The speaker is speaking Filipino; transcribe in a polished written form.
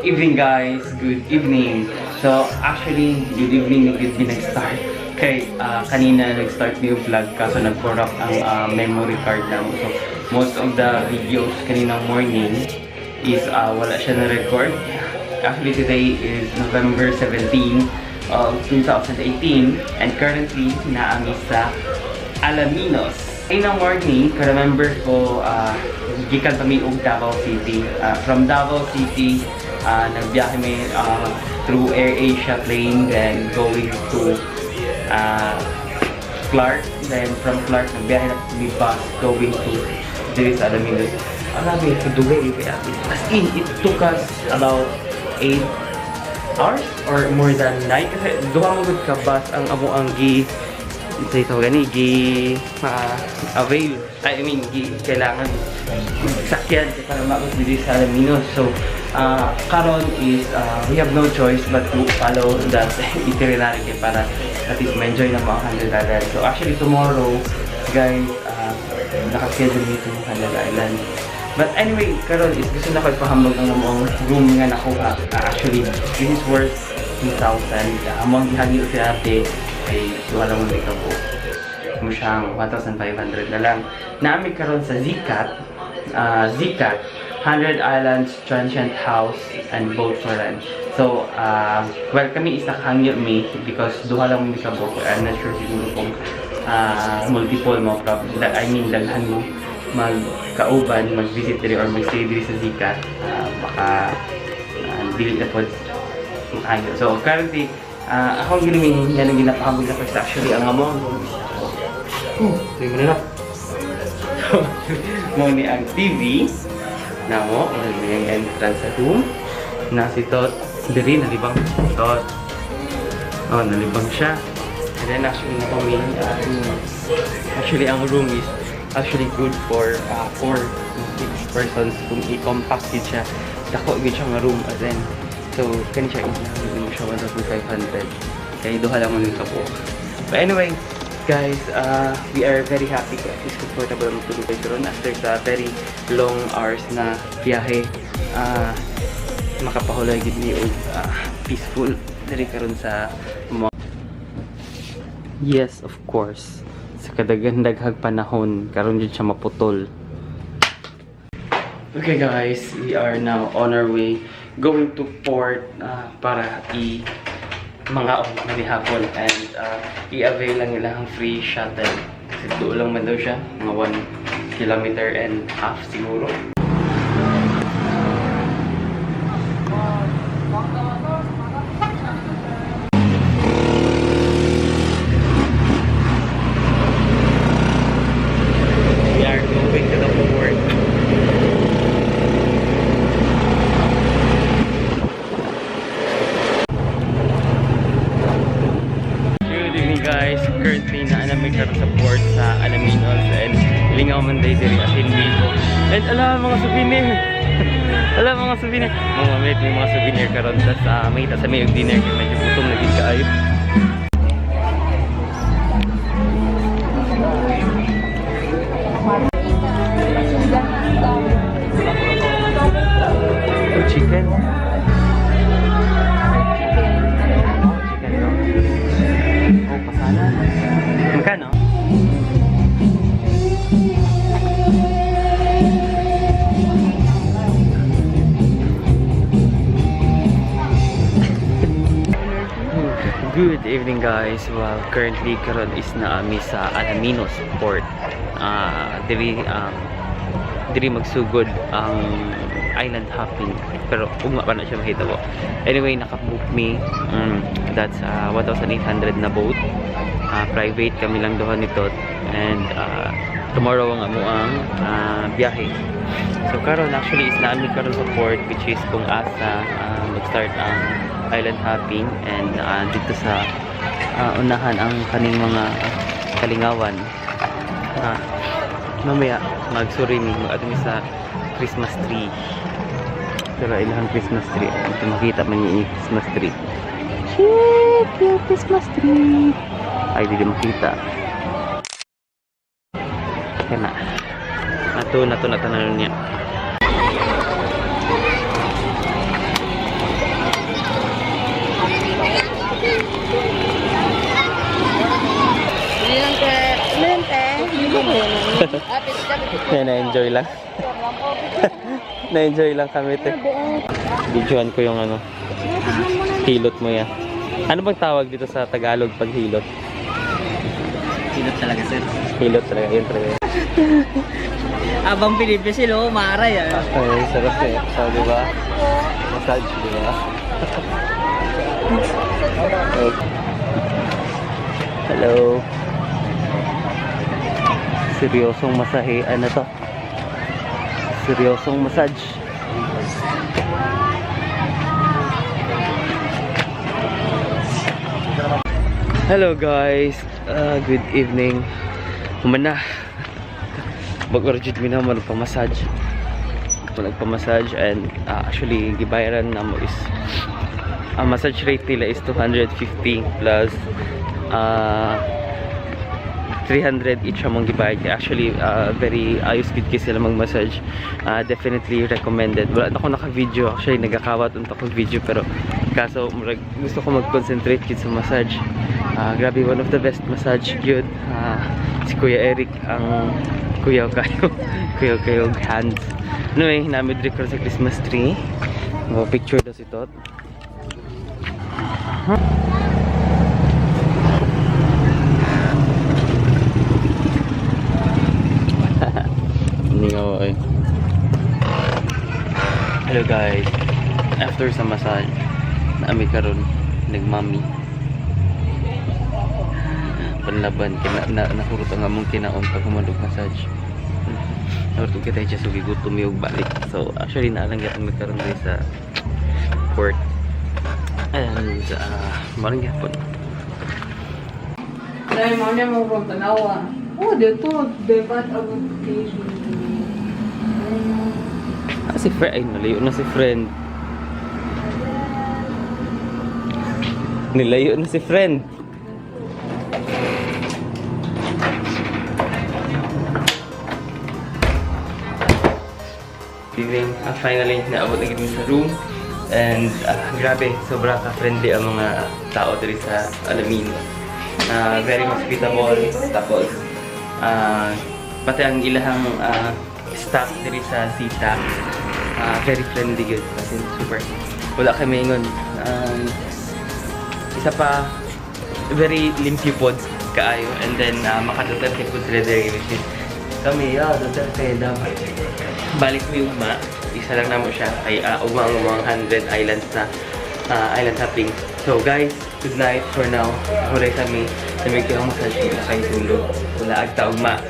evening guys, good evening. So actually, good evening na good nag-start. Okay, kanina nag-start na yung vlog kaso nag-corrupt ang memory card na. So most of the videos kaninang morning is wala siya na-record. Actually today is November 17 of 2018 and currently naami sa Alaminos. Kaninang morning, ka-remember ko gikan kami og Davao City. From Davao City, nagbiyahe may through AirAsia plane, then going to Clark, then from Clark nagbiyahe na kami bus going to diri sa Alaminos. Alabi, kadugay kaya as in, it took us about 8 hours or more than 9 kasi duha mo gud ka bus ang amo ang avail. I mean, kailangan sakyan para maabot dito sa Alaminos. So, karon is we have no choice but to follow that itinerary para at least ma-enjoy na mga Handle Island. So, actually tomorrow, guys, nakaschedule dito ng Handle Island. But anyway, karon is gusto na ko ipahambog ang among room nga nakuha. Actually, this is worth 2,000. Among gihagil sa ate ay wala mo dito po. Mo siyang 1,500 na lang. Naami karon sa Zikat, 100 Islands Transient House and Boat for Rent. So, well, kami is nakahangyo me because duha lang mo sa boat. I'm not sure siguro kung multiple mo, I mean, daghan mo magkauban, mag-visit diri or mag-stay diri sa Zikat. Baka dili na po makahangyo. So, currently, akong gilimin yan ang ginapakabog na first actually ang among sige mo na. So, mo ni ang TV na mo, yung entrance sa room na si Totz diri, nalibang Totz. Oh, nalibang siya. And then actually na kami actually ang room is actually good for 4 to 6 persons kung i-compact siya. Dako gid siya nga room as in. So, kani siya i-room siya 1,500. Kaya duha lang mo nito po. But anyway, guys, we are very happy at least comfortable ang tulog kayo ron after sa very long hours na biyahe. Makapahulay gid ni og peaceful diri karon sa yes, of course. Sa kadagandaghag panahon karon jud siya maputol. Okay guys, we are now on our way going to port para mga hapon and i-avail lang nilang free shuttle kasi doon lang man daw siya, mga 1.5 kilometers siguro. We are going to the port. Guys, currently naanamig karon sa port sa Alaminos and lingaw man day diri as in Vigo. And ala mga souvenir. Ala mga souvenir. Mamamit may mga souvenir karon sa may og dinner kay medyo gutom na gid kaayo. Chicken. Magkano? Good evening guys. Well, currently karon is naami sa Alaminos Port. Diri magsugod ang island hopping pero ugma pa na siya mahitabo. Anyway, naka-book me that's 1,800 na boat. Private kami lang duha ni Totz and tomorrow ang amuang biyahe. So karon actually is naami karon sa port which is kung asa mag-start ang island hopping and dito sa unahan ang kaning mga kalingawan. Mamaya magsuri ni mag-adumi sa Christmas tree. Pero ilang Christmas tree. Ito makita man yung Christmas tree. Shit! Yung Christmas tree! Ay, hindi makita. Kaya na. Nato na tanan niya. Na-enjoy lang. Na-enjoy lang kami, te. Videoan ko yung ano, hilot mo yan. Ano bang tawag dito sa Tagalog pag hilot? Hilot talaga, sir. Hilot talaga, yun talaga. Abang Pilipis sila, maray ah. Ay, sarap eh. So, di ba? Massage, di ba? Hello. Seryosong masahe. Ano to? Seryosong massage. Hello guys. Good evening. Humana. Mag-origid mo naman magpamassage. Nagpamassage and actually gibayaran na mo is ang massage rate nila is 250 plus 300 each among gibayad. Actually very ayos gid kay sila mag-massage. Definitely recommended. Wala na ako naka-video. Actually nagakawat unta ko video pero kaso gusto ko mag-concentrate kid sa massage. Grabe, one of the best massage yun. Si Kuya Eric ang kuya kayo hands. Anyway, hinamid record sa Christmas tree. Picture daw si Totz. Hello guys. After sa massage, naami karon nagmami. Panlaban nahurot ang among kinaon pag humandog massage. Nahurot kita siya sugigot tumiyog balik. So actually naalang gyapon nagkaroon diri sa port. And marang gyapon. Dahil mo niya mo kong tanawa. Oh, dito, debat ang occasion. Si friend, ay nalayo na si friend. Nilayo na si friend. Finally, naabot na gid sa room. And grabe, sobra ka-friendly ang mga tao diri sa Alaminos. Very hospitable. Tapos, pati ang ilahang staff diri sa sita, very friendly good. Kasi super. Wala kami ingon. Isa pa, very limpyo pod kaayo. And then, makaduterte po sila diri. Kami, duterte dapat. Balik mo yung isa lang namo siya ay umang 100 islands na island hopping. So guys, good night for now. Hulay kami. Namig ko ang massage na kayo tulog. Wala agta ugma.